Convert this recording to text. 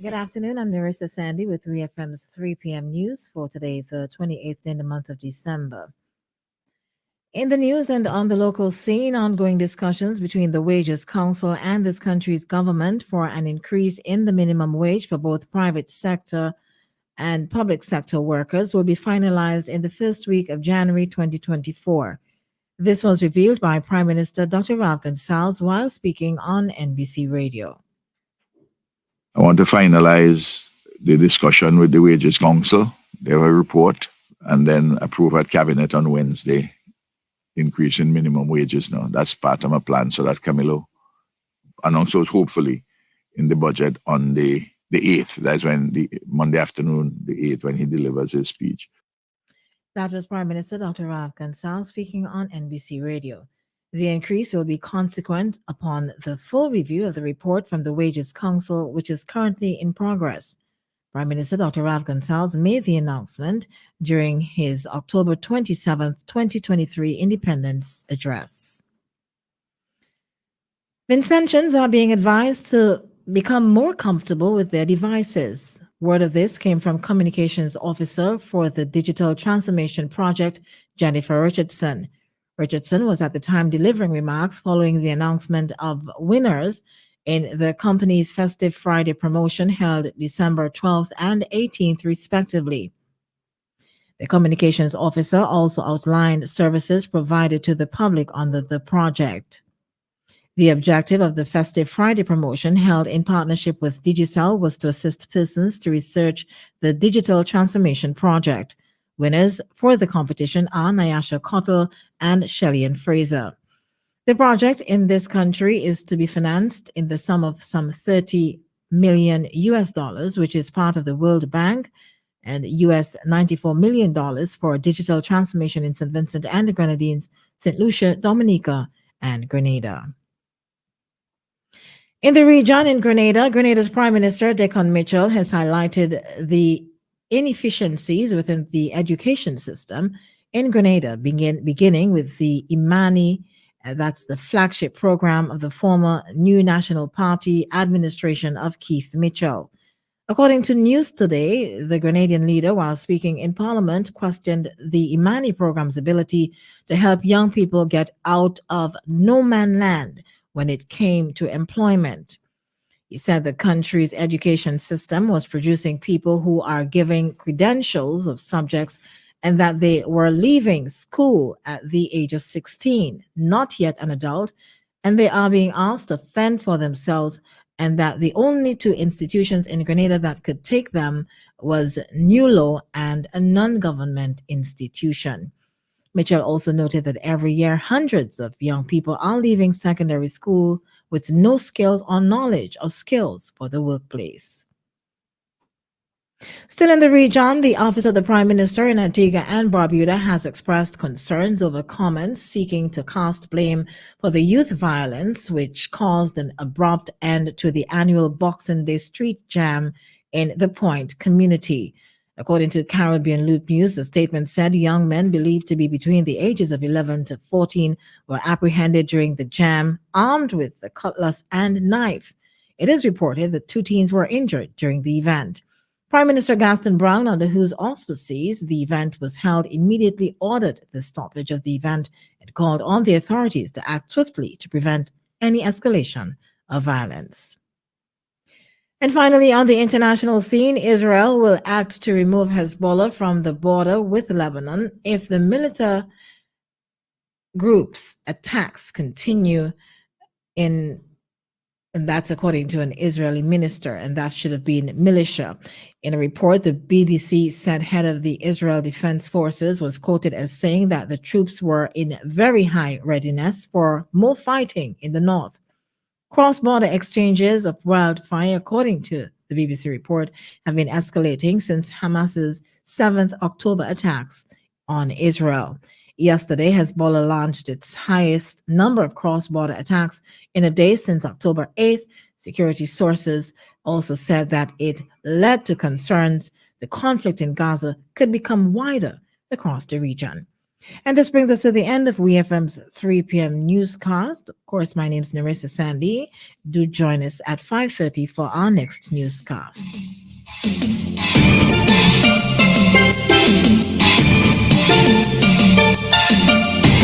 Good afternoon. I'm Nerissa Sandy with WEFM's 3 p.m. news for today, the 28th in the month of December. In the news and on the local scene, ongoing discussions between the Wages Council and this country's government for an increase in the minimum wage for both private sector and public sector workers will be finalized in the first week of January 2024. This was revealed by Prime Minister Dr. Ralph Gonsalves while speaking on NBC Radio. I want to finalize the discussion with the Wages Council. They have a report and then approve at Cabinet on Wednesday, increase in minimum wages now. That's part of my plan so that Camilo announces hopefully in the budget on the 8th. That's when the Monday afternoon, the 8th, when he delivers his speech. That was Prime Minister Dr. Ralph Gonsalves speaking on NBC Radio. The increase will be consequent upon the full review of the report from the Wages Council, which is currently in progress. Prime Minister Dr. Ralph Gonsalves made the announcement during his October 27, 2023 Independence Address. Vincentians are being advised to become more comfortable with their devices. Word of this came from Communications Officer for the Digital Transformation Project, Jennifer Richardson. Richardson was at the time delivering remarks following the announcement of winners in the company's Festive Friday promotion held December 12th and 18th, respectively. The communications officer also outlined services provided to the public under the project. The objective of the Festive Friday promotion held in partnership with Digicel was to assist persons to research the digital transformation project. Winners for the competition are Nyasha Cottle and Shelley Fraser. The project in this country is to be financed in the sum of some $30 million, which is part of the World Bank, and $94 million for digital transformation in St. Vincent and the Grenadines, St. Lucia, Dominica, and Grenada. In the region in Grenada, Grenada's Prime Minister Declan Mitchell has highlighted the inefficiencies within the education system in Grenada, beginning with the Imani, that's the flagship program of the former New National Party administration of Keith Mitchell. According to News Today, the Grenadian leader, while speaking in Parliament, questioned the Imani program's ability to help young people get out of no man's land when it came to employment. He said the country's education system was producing people who are giving credentials of subjects and that they were leaving school at the age of 16, not yet an adult, and they are being asked to fend for themselves, and that the only two institutions in Grenada that could take them was NULO and a non-government institution. Mitchell also noted that every year hundreds of young people are leaving secondary school with no skills or knowledge of skills for the workplace. Still in the region, the Office of the Prime Minister in Antigua and Barbuda has expressed concerns over comments seeking to cast blame for the youth violence which caused an abrupt end to the annual Boxing Day street jam in the Point community. According to Caribbean Loop News, the statement said young men believed to be between the ages of 11 to 14 were apprehended during the jam, armed with a cutlass and knife. It is reported that 2 teens were injured during the event. Prime Minister Gaston Brown, under whose auspices the event was held, immediately ordered the stoppage of the event and called on the authorities to act swiftly to prevent any escalation of violence. And finally, on the international scene, Israel will act to remove Hezbollah from the border with Lebanon if the militant group's attacks continue and that's according to an Israeli minister, and that should have been militia. In a report, the BBC said head of the Israel Defense Forces was quoted as saying that the troops were in very high readiness for more fighting in the north. Cross-border exchanges of wildfire, according to the BBC report, have been escalating since Hamas's 7th October attacks on Israel. Yesterday, Hezbollah launched its highest number of cross-border attacks in a day since October 8th. Security sources also said that it led to concerns the conflict in Gaza could become wider across the region. And this brings us to the end of WeFM's 3 p.m. newscast. Of course, my name is Nerissa Sandy. Do join us at 5:30 for our next newscast.